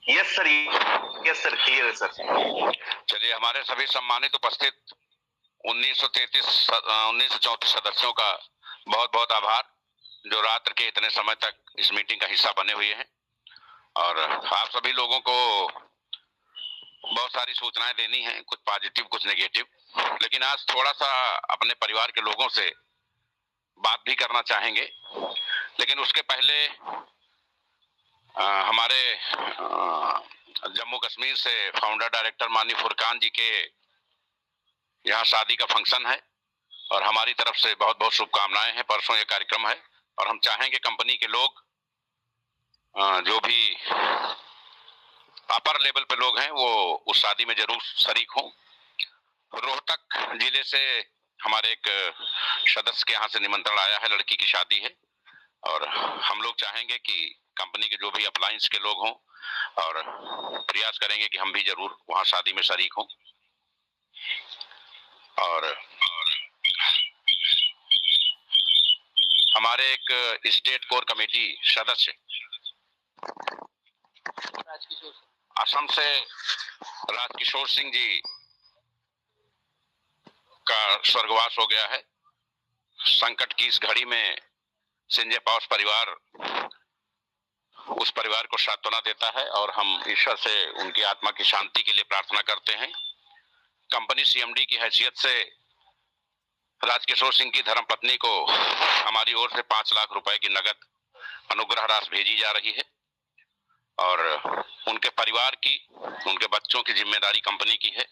Yes sir, yes sir, clear है sir. चलिए, हमारे सभी सम्मानित उपस्थित 1934 सदस्यों का बहुत बहुत आभार, जो रात्र के इतने समय तक इस मीटिंग का हिस्सा बने हुए हैं। और आप सभी लोगों को बहुत सारी सूचनाएं देनी है, कुछ पॉजिटिव कुछ नेगेटिव, लेकिन आज थोड़ा सा अपने परिवार के लोगों से बात भी करना चाहेंगे। लेकिन उसके पहले हमारे जम्मू कश्मीर से फाउंडर डायरेक्टर माननीय फुरकान जी के यहाँ शादी का फंक्शन है और हमारी तरफ से बहुत बहुत शुभकामनाएं हैं। परसों ये कार्यक्रम है और हम चाहेंगे कंपनी के लोग, जो भी अपर लेवल पे लोग हैं, वो उस शादी में जरूर शरीक हों। रोहतक जिले से हमारे एक सदस्य के यहाँ से निमंत्रण आया है, लड़की की शादी है और हम लोग चाहेंगे कि कंपनी के जो भी अप्लायंस के लोग हों और प्रयास करेंगे कि हम भी जरूर वहां शादी में शरीक हों। और हमारे एक स्टेट कोर कमेटी सदस्य असम से राजकिशोर सिंह जी का स्वर्गवास हो गया है। संकट की इस घड़ी में संजय पाउस परिवार उस परिवार को सांत्वना देता है और हम ईश्वर से उनकी आत्मा की शांति के लिए प्रार्थना करते हैं। कंपनी सीएमडी की हैसियत से राजकिशोर सिंह की धर्मपत्नी को हमारी ओर से 5 लाख रुपए की नगद अनुग्रह राशि भेजी जा रही है और उनके परिवार की, उनके बच्चों की जिम्मेदारी कंपनी की है।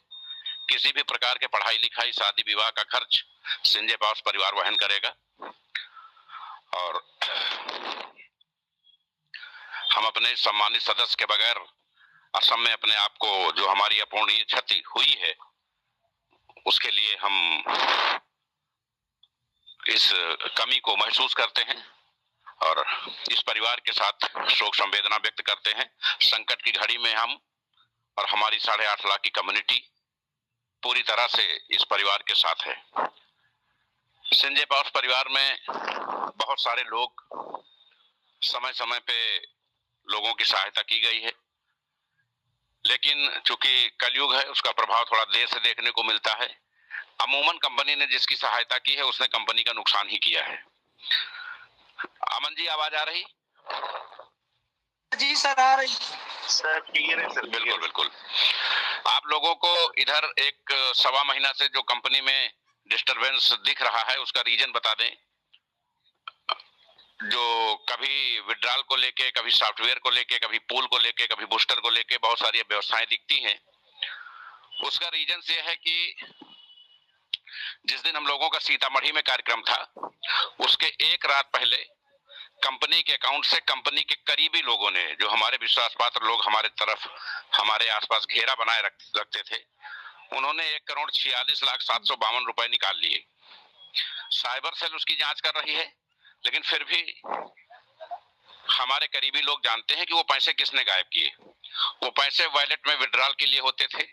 किसी भी प्रकार के पढ़ाई लिखाई, शादी विवाह का खर्च संजय पाउस परिवार वहन करेगा और हम अपने सम्मानित सदस्य के बगैर असम में अपने आप को, जो हमारी अपूर्णीय क्षति हुई है, उसके लिए हम इस कमी को महसूस करते हैं और इस परिवार के साथ शोक संवेदना व्यक्त करते हैं। संकट की घड़ी में हम और हमारी 8.5 लाख की कम्युनिटी पूरी तरह से इस परिवार के साथ है। संजय पाउस परिवार में बहुत सारे लोग, समय समय पे लोगों की सहायता की गई है, लेकिन चूंकि कलयुग है, उसका प्रभाव थोड़ा देर से देखने को मिलता है। अमूमन कंपनी ने जिसकी सहायता की है उसने कंपनी का नुकसान ही किया है। अमन जी, आवाज आ रही? जी सर, आ रही सर, क्लियर है सर। बिल्कुल बिल्कुल। आप लोगों को इधर एक 1.25 महीना से जो कंपनी में डिस्टरबेंस दिख रहा है उसका रीजन बता दें। जो कभी विड्रॉल को लेके, कभी सॉफ्टवेयर को लेके, कभी पूल को लेके, कभी बूस्टर को लेके बहुत सारी व्यवस्थाएं दिखती हैं। उसका रीजन ये है कि जिस दिन हम लोगों का सीतामढ़ी में कार्यक्रम था, उसके एक रात पहले कंपनी के अकाउंट से कंपनी के करीबी लोगों ने, जो हमारे विश्वास पात्र लोग हमारे तरफ, हमारे आसपास घेरा बनाए रखते थे, उन्होंने 1,46,752 रुपए निकाल लिए। साइबर सेल उसकी जांच कर रही है, लेकिन फिर भी हमारे करीबी लोग जानते हैं कि वो पैसे किसने गायब किए। वो पैसे वॉलेट में विड्रॉल के लिए होते थे,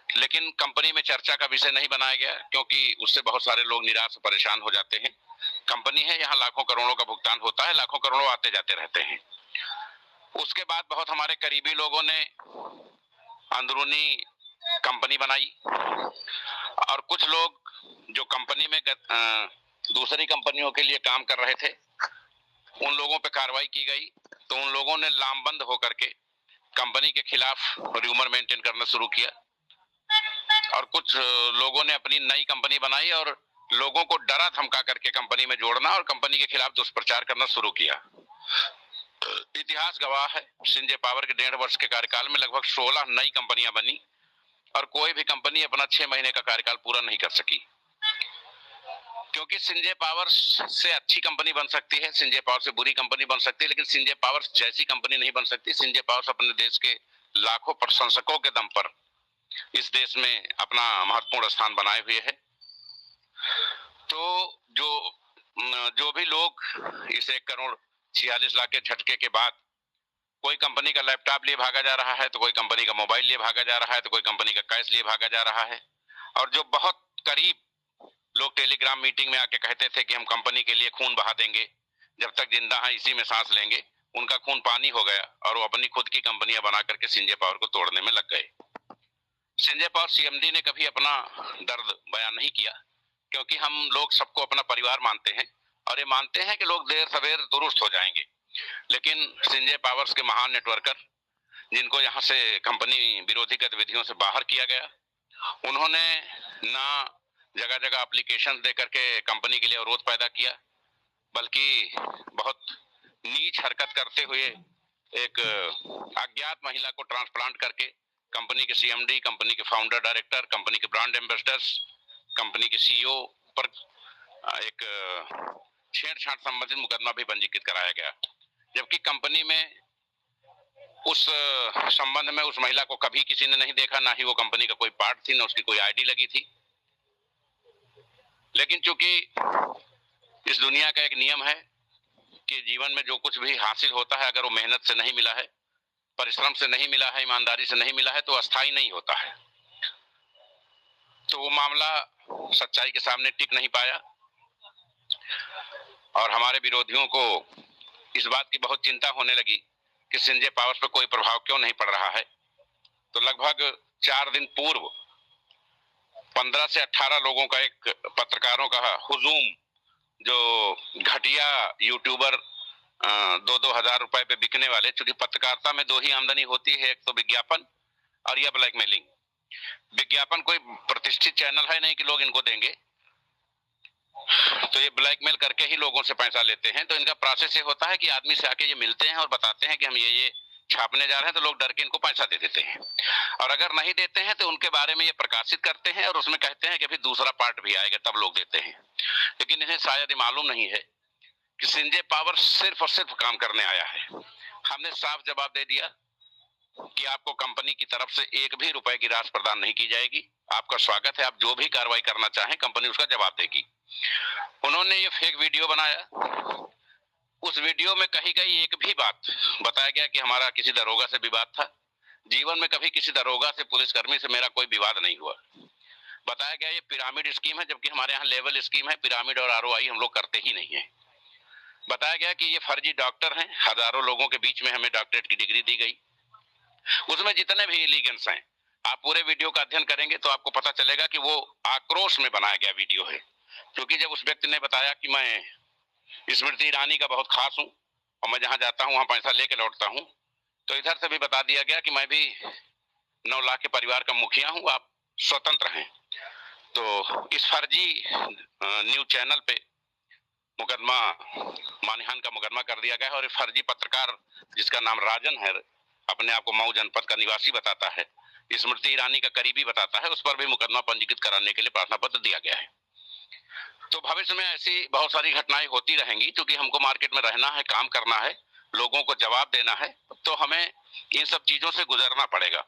लेकिन कंपनी में चर्चा का विषय नहीं बनाया गया क्योंकि उससे बहुत सारे लोग निराश परेशान हो जाते हैं। कंपनी है, यहाँ लाखों करोड़ों का भुगतान होता है, लाखों करोड़ों आते जाते रहते हैं। उसके बाद बहुत हमारे करीबी लोगों ने अंदरूनी कंपनी बनाई और कुछ लोग जो कंपनी में दूसरी कंपनियों के लिए काम कर रहे थे, उन लोगों पे कार्रवाई की गई। तो उन लोगों ने लामबंद होकर के कंपनी के खिलाफ र्यूमर मेंटेन करना शुरू किया और कुछ लोगों ने अपनी नई कंपनी बनाई और लोगों को डरा धमका करके कंपनी में जोड़ना और कंपनी के खिलाफ दुष्प्रचार करना शुरू किया। इतिहास गवाह है, संजय पावर के 1.5 वर्ष के कार्यकाल में लगभग 16 नई कंपनियां बनी और कोई भी कंपनी अपना 6 महीने का कार्यकाल पूरा नहीं कर सकी। क्योंकि संजय पावर से अच्छी कंपनी बन सकती है, संजय पावर से बुरी कंपनी बन सकती है, लेकिन संजय पावर जैसी कंपनी नहीं बन सकती। संजय पावर अपने देश के लाखों प्रशंसकों के दम पर इस देश में अपना महत्वपूर्ण स्थान बनाए हुए है। तो जो भी लोग इस 1,46,00,000 के झटके के बाद कोई कंपनी का लैपटॉप लिए भागा जा रहा है, तो कोई कंपनी का मोबाइल लिए भागा जा रहा है, तो कोई कंपनी का कैश लिए भागा जा रहा है, और जो बहुत करीब लोग टेलीग्राम मीटिंग में आके कहते थे कि हम कंपनी के लिए खून बहा देंगे, जब तक जिंदा हैं इसी में सांस लेंगे, उनका खून पानी हो गया और वो अपनी खुद की कंपनियां बना करके संजय पावर को तोड़ने में लग गए। संजय पावर सीएमडी ने कभी अपना दर्द बयान नहीं किया, क्योंकि हम लोग सबको अपना परिवार मानते हैं और ये मानते हैं कि लोग देर सवेर दुरुस्त हो जाएंगे। लेकिन संजय पावर्स के महान नेटवर्कर, जिनको यहाँ से कंपनी विरोधी गतिविधियों से बाहर किया गया, उन्होंने ना जगह जगह एप्लीकेशन दे करके कंपनी के लिए अवरोध पैदा किया, बल्कि बहुत नीच हरकत करते हुए एक अज्ञात महिला को ट्रांसप्लांट करके कंपनी के सीएमडी, कंपनी के फाउंडर डायरेक्टर, कंपनी के ब्रांड एम्बेसडर्स, कंपनी के सीईओ पर एक छेड़छाड़ संबंधित मुकदमा भी पंजीकृत कराया गया, जबकि कंपनी में उस संबंध में उस महिला को कभी किसी ने नहीं देखा, ना ही वो कंपनी का कोई पार्ट थी, ना उसकी कोई आईडी लगी थी। लेकिन चूंकि इस दुनिया का एक नियम है कि जीवन में जो कुछ भी हासिल होता है, अगर वो मेहनत से नहीं मिला है, परिश्रम से नहीं मिला है, ईमानदारी से नहीं मिला है, तो अस्थायी नहीं होता है। तो वो मामला सच्चाई के सामने टिक नहीं पाया और हमारे विरोधियों को इस बात की बहुत चिंता होने लगी कि संजय पावर्स पर कोई प्रभाव क्यों नहीं पड़ रहा है। तो लगभग 4 दिन पूर्व 15 से 18 लोगों का एक पत्रकारों का हुजूम, जो घटिया यूट्यूबर 2-2 हजार रुपए पे बिकने वाले, चूंकि पत्रकारिता में 2 ही आमदनी होती है, एक तो विज्ञापन और यह ब्लैकमेलिंग। विज्ञापन कोई प्रतिष्ठित चैनल है नहीं कि लोग इनको देंगे, तो ये ब्लैकमेल करके ही लोगों से पैसा लेते हैं। तो इनका प्रोसेस ये होता है कि आदमी से आके ये मिलते हैं और बताते हैं कि हम ये छापने जा रहे हैं, तो लोग डर के इनको पैसा दे देते हैं, और अगर नहीं देते हैं तो उनके बारे में ये प्रकाशित करते हैं और उसमें कहते हैं कि अभी दूसरा पार्ट भी आएगा, तब लोग देते हैं। लेकिन इन्हें शायद मालूम नहीं है कि संजय पावर सिर्फ और सिर्फ काम करने आया है। हमने साफ जवाब दे दिया कि आपको कंपनी की तरफ से 1 भी रुपए की राशि प्रदान नहीं की जाएगी। आपका स्वागत है, आप जो भी कार्रवाई करना चाहें कंपनी उसका जवाब देगी। उन्होंने ये फेक वीडियो बनाया, उस वीडियो में कही गई एक भी बात, बताया गया कि हमारा किसी दरोगा से विवाद था। जीवन में कभी किसी दरोगा से, पुलिसकर्मी से मेरा कोई विवाद नहीं हुआ। बताया गया ये पिरामिड स्कीम है, जबकि हमारे यहाँ लेवल स्कीम है, पिरामिड और आरओआई हम लोग करते ही नहीं है। बताया गया कि ये फर्जी डॉक्टर हैं, हजारों लोगों के बीच में हमें डॉक्टरेट की डिग्री दी गई। उसमें जितने भी इलीगेंस हैं, आप पूरे वीडियो का अध्ययन करेंगे तो आपको पता चलेगा कि वो आक्रोश में बनाया गया वीडियो है। क्योंकि जब उस व्यक्ति ने बताया कि मैं स्मृति ईरानी का बहुत खास हूं और मैं जहां जाता हूं वहां पैसा लेके लौटता हूं, तो इधर से भी बता दिया गया कि मैं भी 9 लाख के परिवार का मुखिया हूं, आप स्वतंत्र हैं। तो इस फर्जी न्यूज चैनल पे मुकदमा, मानहानि का मुकदमा कर दिया गया है। और फर्जी पत्रकार जिसका नाम राजन है, अपने आप को मऊ जनपद का निवासी बताता है, स्मृति ईरानी का करीबी बताता है, उस पर भी मुकदमा पंजीकृत कराने के लिए प्रार्थना पत्र दिया गया है। तो भविष्य में ऐसी बहुत सारी घटनाएं होती रहेंगी, क्योंकि हमको मार्केट में रहना है, काम करना है, लोगों को जवाब देना है, तो हमें इन सब चीजों से गुजरना पड़ेगा।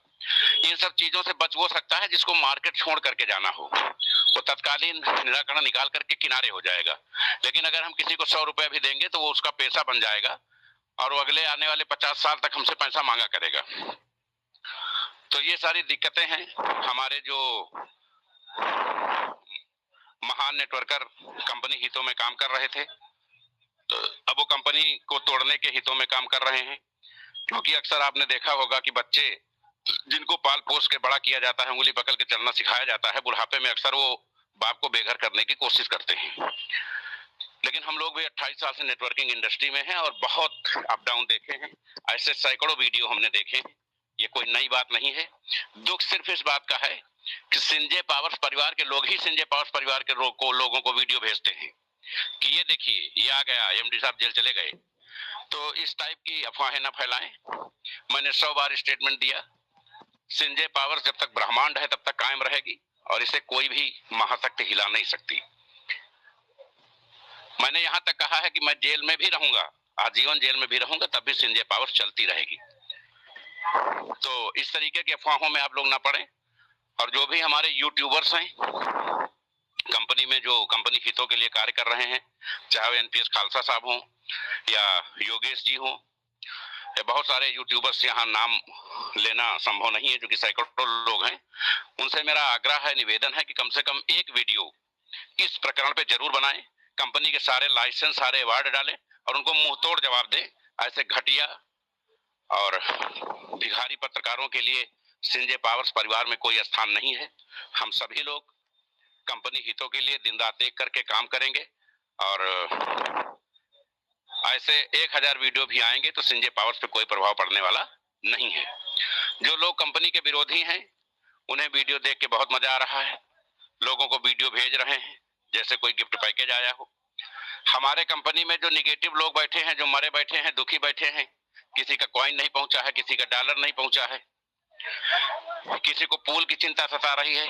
इन सब चीजों से बच वो सकता है जिसको मार्केट छोड़ करके जाना हो, वो तत्कालीन निराकरण निकाल करके किनारे हो जाएगा। लेकिन अगर हम किसी को 100 रुपए भी देंगे तो वो उसका पैसा बन जाएगा और वो अगले आने वाले 50 साल तक हमसे पैसा मांगा करेगा। तो ये सारी दिक्कतें हैं। हमारे जो महान नेटवर्कर कंपनी हितों में काम कर रहे थे, तो अब वो कंपनी को तोड़ने के हितों में काम कर रहे हैं। क्योंकि अक्सर आपने देखा होगा कि बच्चे जिनको पाल पोस के बड़ा किया जाता है, उंगली पकड़ के चलना सिखाया जाता है, बुढ़ापे में अक्सर वो बाप को बेघर करने की कोशिश करते हैं। लेकिन हम लोग भी 28 साल से नेटवर्किंग इंडस्ट्री में हैं और बहुत अप डाउन देखे हैं, ऐसे सैकड़ों वीडियो हमने देखे हैं। ये कोई नई बात नहीं है। दुख सिर्फ इस बात का है कि संजय पावर्स परिवार के लोग ही संजय पावर्स परिवार के लोगों को वीडियो भेजते हैं कि ये देखिए ये आ गया, एमडी साहब जेल चले गए। तो इस टाइप की अफवाहें न फैलाएं। मैंने 100 बार स्टेटमेंट दिया, संजय पावर्स जब तक ब्रह्मांड है तब तक कायम रहेगी और इसे कोई भी महाशक्ति हिला नहीं सकती। मैंने यहां तक कहा है कि मैं जेल में भी रहूंगा, आजीवन जेल में भी रहूंगा, तब भी संजय पावर्स चलती रहेगी। तो इस तरीके की अफवाहों में आप लोग ना पड़ें। और जो भी हमारे यूट्यूबर्स हैं कंपनी में, जो कंपनी हितों के लिए कार्य कर रहे हैं, चाहे एनपीएस खालसा साहब हों या योगेश जी हों या बहुत सारे यूट्यूबर्स, यहाँ नाम लेना संभव नहीं है क्योंकि सैकड़ों लोग हैं, उनसे मेरा आग्रह है, निवेदन है कि कम से कम एक वीडियो इस प्रकरण पे जरूर बनाएं, कंपनी के सारे लाइसेंस, सारे अवार्ड डालें और उनको मुंह तोड़ जवाब दें ऐसे घटिया और भिखारी पत्रकारों के लिए संजय पावर्स परिवार में कोई स्थान नहीं है। हम सभी लोग कंपनी हितों के लिए दिन रात एक करके काम करेंगे और ऐसे 1000 वीडियो भी आएंगे तो संजय पावर्स पे कोई प्रभाव पड़ने वाला नहीं है। जो लोग कंपनी के विरोधी हैं उन्हें वीडियो देख के बहुत मजा आ रहा है, लोगों को वीडियो भेज रहे हैं जैसे कोई गिफ्ट पैकेज आया हो। हमारे कंपनी में जो निगेटिव लोग बैठे हैं, जो मरे बैठे हैं, दुखी बैठे हैं, किसी का कॉइन नहीं पहुंचा है, किसी का डॉलर नहीं पहुंचा है, किसी को पूल की चिंता सता रही है,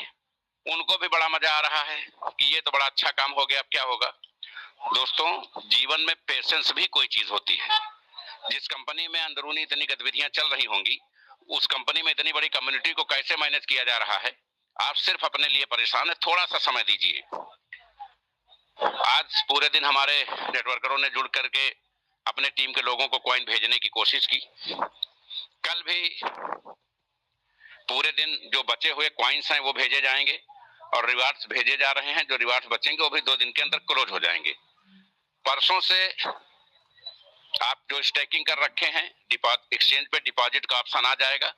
उनको भी बड़ा मजा आ रहा है कि ये तो बड़ा अच्छा काम हो गया, अब क्या होगा। दोस्तों, जीवन में पेशेंस भी कोई चीज होती है। जिस कंपनी में अंदरूनी इतनी गतिविधियां चल रही होंगी, उस कंपनी में इतनी बड़ी कम्युनिटी को कैसे मैनेज किया जा रहा है। आप सिर्फ अपने लिए परेशान है, थोड़ा सा समय दीजिए। आज पूरे दिन हमारे नेटवर्करों ने जुड़ करके अपने टीम के लोगों को कॉइन भेजने की कोशिश की। कल भी पूरे दिन जो बचे हुए कॉइन्स हैं वो भेजे जाएंगे और रिवार्ड्स भेजे जा रहे हैं। जो रिवार्ड्स बचेंगे वो भी 2 दिन के अंदर क्लोज हो जाएंगे। परसों से आप जो स्टेकिंग कर रखे हैं, एक्सचेंज पे डिपॉजिट का ऑप्शन आ जाएगा,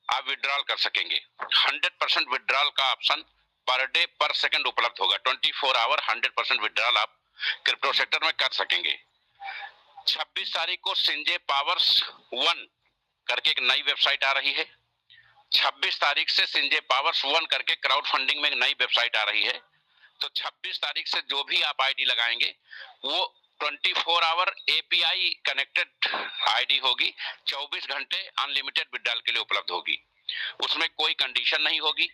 आप विड्रॉल कर सकेंगे। 100% विड्रॉल का ऑप्शन पर डे पर सेकंड उपलब्ध होगा। 24 आवर 100% विड्रॉल आप क्रिप्टो सेक्टर में कर सकेंगे। 26 तारीख को संजय पावर्स 1 करके एक नई वेबसाइट आ रही है। 26 तारीख से संजय पावर्स 1 करके क्राउड फंडिंग में एक नई वेबसाइट आ रही है। तो 26 तारीख से जो भी आप आईडी लगाएंगे वो 24 आवर एपीआई कनेक्टेड आईडी होगी, 24 घंटे अनलिमिटेड विड्रॉल के लिए उपलब्ध होगी। उसमें कोई कंडीशन नहीं होगी।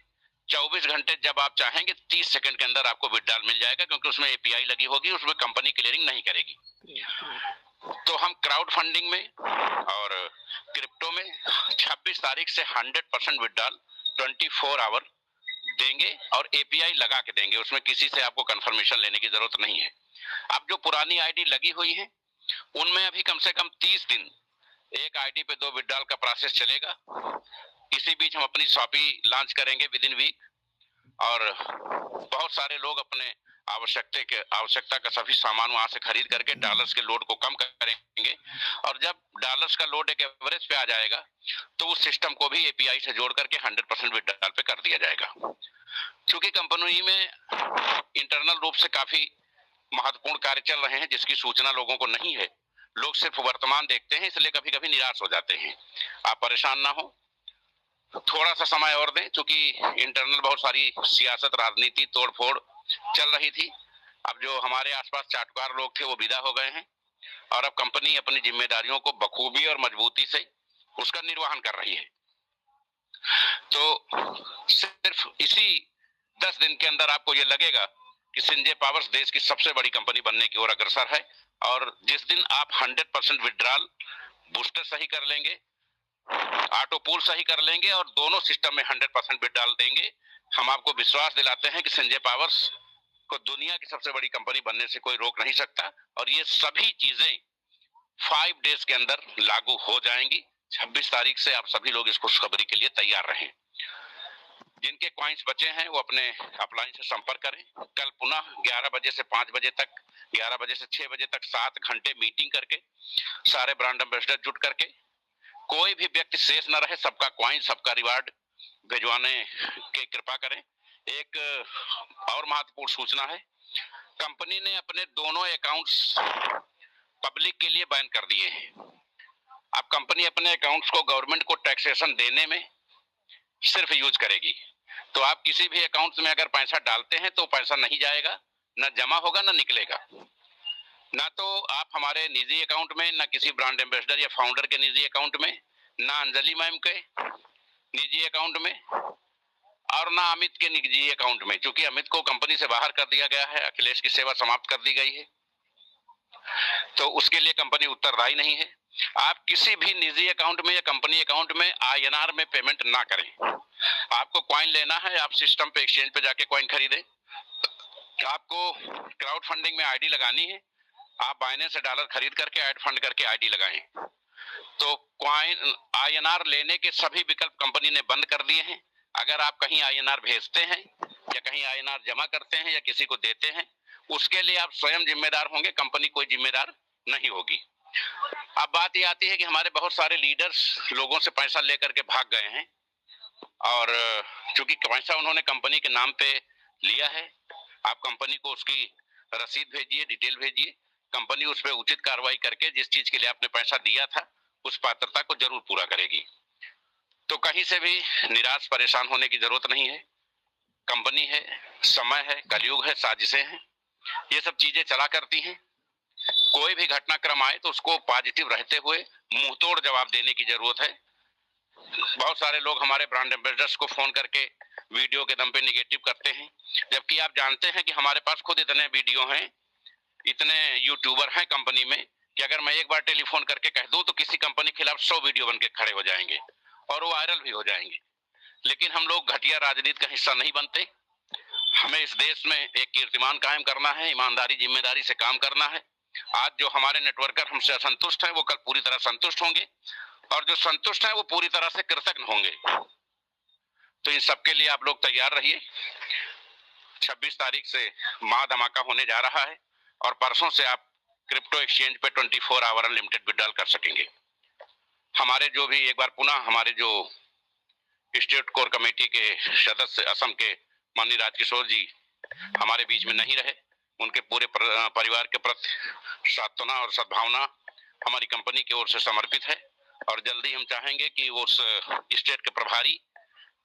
24 घंटे जब आप चाहेंगे 30 सेकंड के अंदर आपको विड्रॉल मिल जाएगा, क्योंकि उसमें एपीआई लगी होगी, उसमें कंपनी क्लियरिंग नहीं करेगी। तो हम क्राउड फंडिंग में और क्रिप्टो में 26 तारीख से 100% विड्रॉल 24 आवर देंगे और एपीआई लगा के देंगे। उसमें किसी से आपको कंफर्मेशन लेने की जरूरत नहीं है। अब जो पुरानी आईडी लगी हुई है उनमें अभी कम से कम 30 दिन एक आईडी पे 2 विड्रॉल का प्रोसेस चलेगा। इसी बीच हम अपनी शॉपी लॉन्च करेंगे विद इन वीक और बहुत सारे लोग अपने आवश्यकता का सभी सामान वहां से खरीद करके डॉलर्स के लोड को कम करेंगे और जब डॉलर्स का लोड एक एवरेज पे आ जाएगा तो उस सिस्टम को भी एपीआई से जोड़ करके 100% विड्रॉल पे कर दिया जाएगा। क्योंकि कंपनी में इंटरनल रूप से काफी महत्वपूर्ण कार्य चल रहे हैं जिसकी सूचना लोगों को नहीं है। लोग सिर्फ वर्तमान देखते हैं, इसलिए कभी कभी निराश हो जाते हैं। आप परेशान ना हो, थोड़ा सा समय और दें। क्योंकि इंटरनल बहुत सारी सियासत, राजनीति, तोड़फोड़ चल रही थी। अब जो हमारे आसपास चाटुकार लोग थे वो विदा हो गए हैं और अब कंपनी अपनी जिम्मेदारियों को बखूबी और मजबूती से उसका निर्वहन कर रही है। तो सिर्फ इसी 10 दिन के अंदर आपको ये लगेगा कि संजय पावर्स देश की सबसे बड़ी कंपनी बनने की ओर अग्रसर है। और जिस दिन आप 100% विड्रॉल बूस्टर सही कर लेंगे, ऑटो पूल सही कर लेंगे और दोनों सिस्टम में 100% विड्रॉल देंगे, हम आपको विश्वास दिलाते हैं कि संजय पावर्स को दुनिया की सबसे बड़ी कंपनी बनने से कोई रोक नहीं सकता। और ये सभी चीजें 5 डेज के अंदर लागू हो जाएंगी। 26 तारीख से आप सभी लोग इस खुशखबरी के लिए तैयार रहें। जिनके कॉइन्स बचे हैं वो अपने अपलाइन से संपर्क करें। कल पुनः 11 बजे से 5 बजे तक, 11 बजे से 6 बजे तक 7 घंटे मीटिंग करके सारे ब्रांड एम्बेसडर जुट करके कोई भी व्यक्ति शेष न रहे, सबका कॉइन, सबका रिवार्ड भिजवाने की कृपा करें। एक और महत्वपूर्ण सूचना है, कंपनी ने अपने दोनों अकाउंट्स पब्लिक के लिए बैन कर दिए हैं। अब कंपनी अपने अकाउंट्स को गवर्नमेंट को टैक्सेशन देने में सिर्फ यूज करेगी। तो आप किसी भी अकाउंट में अगर पैसा डालते हैं तो पैसा नहीं जाएगा, ना जमा होगा ना निकलेगा। ना तो आप हमारे निजी अकाउंट में, ना किसी ब्रांड एम्बेसडर या फाउंडर के निजी अकाउंट में, ना अंजलि मैम के निजी अकाउंट में और ना अमित के निजी अकाउंट में। क्योंकि अमित को कंपनी से बाहर कर दिया गया है, अखिलेश की सेवा समाप्त कर दी गई है, तो उसके लिए कंपनी उत्तरदायी नहीं है। आप किसी भी निजी अकाउंट में या कंपनी अकाउंट में INR में पेमेंट ना करें। आपको कॉइन लेना है, आप सिस्टम पे, एक्सचेंज पे जाके कॉइन खरीदें। आपको क्राउड फंडिंग में आईडी लगानी है, आप बाइनेंस से डॉलर खरीद करके ऐड फंड करके आईडी लगाएं। तो कॉइन INR लेने के सभी विकल्प कंपनी ने बंद कर दिए हैं। अगर आप कहीं INR भेजते हैं या कहीं INR जमा करते हैं या किसी को देते हैं, उसके लिए आप स्वयं जिम्मेदार होंगे, कंपनी कोई जिम्मेदार नहीं होगी। अब बात ये आती है कि हमारे बहुत सारे लीडर्स लोगों से पैसा लेकर के भाग गए हैं, और चूंकि पैसा उन्होंने कंपनी के नाम पे लिया है, आप कंपनी को उसकी रसीद भेजिए, डिटेल भेजिए, कंपनी उस पर उचित कार्रवाई करके जिस चीज के लिए आपने पैसा दिया था उस पात्रता को जरूर पूरा करेगी। तो कहीं से भी निराश परेशान होने की जरूरत नहीं है। कंपनी है, समय है, कलयुग है, साजिशें हैं, ये सब चीजें चला करती हैं। कोई भी घटनाक्रम आए तो उसको पॉजिटिव रहते हुए मुंहतोड़ जवाब देने की जरूरत है। बहुत सारे लोग हमारे ब्रांड एम्बेसडर्स को फोन करके वीडियो के दम पे निगेटिव करते हैं, जबकि आप जानते हैं कि हमारे पास खुद इतने वीडियो हैं, इतने यूट्यूबर हैं कंपनी में कि अगर मैं एक बार टेलीफोन करके कह दूं तो किसी कंपनी के खिलाफ 100 वीडियो बन के खड़े हो जाएंगे और वो वायरल भी हो जाएंगे। लेकिन हम लोग घटिया राजनीति का हिस्सा नहीं बनते। हमें इस देश में एक कीर्तिमान कायम करना है, ईमानदारी जिम्मेदारी से काम करना है। आज जो हमारे नेटवर्कर हमसे असंतुष्ट हैं वो कल पूरी तरह संतुष्ट होंगे, और जो संतुष्ट हैं वो पूरी तरह से कृतज्ञ होंगे। तो इन सबके लिए आप लोग तैयार रहिए। 26 तारीख से महा धमाका होने जा रहा है, और परसों से आप क्रिप्टो एक्सचेंज पे 24 आवर अनलिमिटेड विड्रॉल कर सकेंगे। हमारे जो भी एक बार पुनः हमारे जो स्टेट कोर कमेटी के सदस्य असम के माननीय राजकिशोर जी हमारे बीच में नहीं रहे, उनके पूरे परिवार के प्रति सांत्वना और सद्भावना हमारी कंपनी की ओर से समर्पित है। और जल्दी हम चाहेंगे कि उस स्टेट के प्रभारी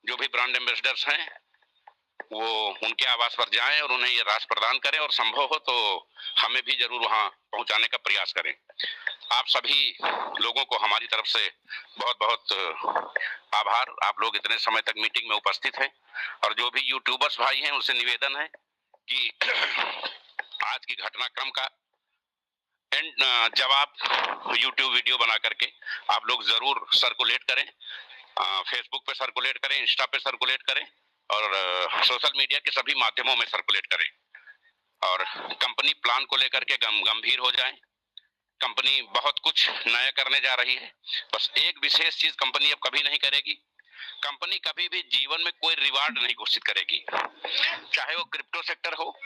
जो भी ब्रांड एम्बेसडर्स हैं वो उनके आवास पर जाएं और उन्हें ये राशि प्रदान करें, और संभव हो तो हमें भी जरूर वहां पहुंचाने का प्रयास करें। आप सभी लोगों को हमारी तरफ से बहुत बहुत आभार। आप लोग इतने समय तक मीटिंग में उपस्थित हैं, और जो भी यूट्यूबर्स भाई हैं उनसे निवेदन है कि आज की घटनाक्रम का जवाब यूट्यूब वीडियो बना करके आप लोग जरूर सर्कुलेट करें, फेसबुक पे सर्कुलेट करें, इंस्टा पे सर्कुलेट करें, और सोशल मीडिया के सभी माध्यमों में सर्कुलेट करें, और कंपनी प्लान को लेकर के गंभीर हो जाएं। कंपनी बहुत कुछ नया करने जा रही है। बस एक विशेष चीज कंपनी अब कभी नहीं करेगी, कंपनी कभी भी जीवन में कोई रिवार्ड नहीं घोषित करेगी, चाहे वो क्रिप्टो सेक्टर हो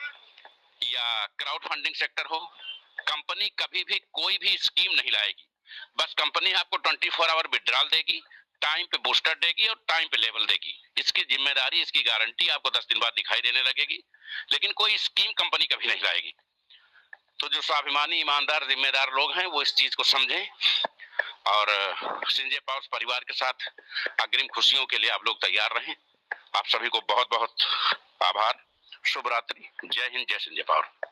या क्राउड फंडिंग सेक्टर हो। कंपनी कभी भी कोई भी स्कीम नहीं लाएगी। बस कंपनी आपको 24 आवर विड्रॉल देगी, टाइम पे बूस्टर देगी और टाइम पे लेवल देगी। इसकी जिम्मेदारी, इसकी गारंटी आपको 10 दिन बाद दिखाई देने लगेगी, लेकिन कोई स्कीम कंपनी कभी नहीं लाएगी। तो जो स्वाभिमानी, ईमानदार, जिम्मेदार लोग हैं वो इस चीज को समझें, और संजय पावर्स परिवार के साथ अग्रिम खुशियों के लिए आप लोग तैयार रहें। आप सभी को बहुत बहुत आभार। शुभ रात्रि। जय हिंद, जय संजय पावर।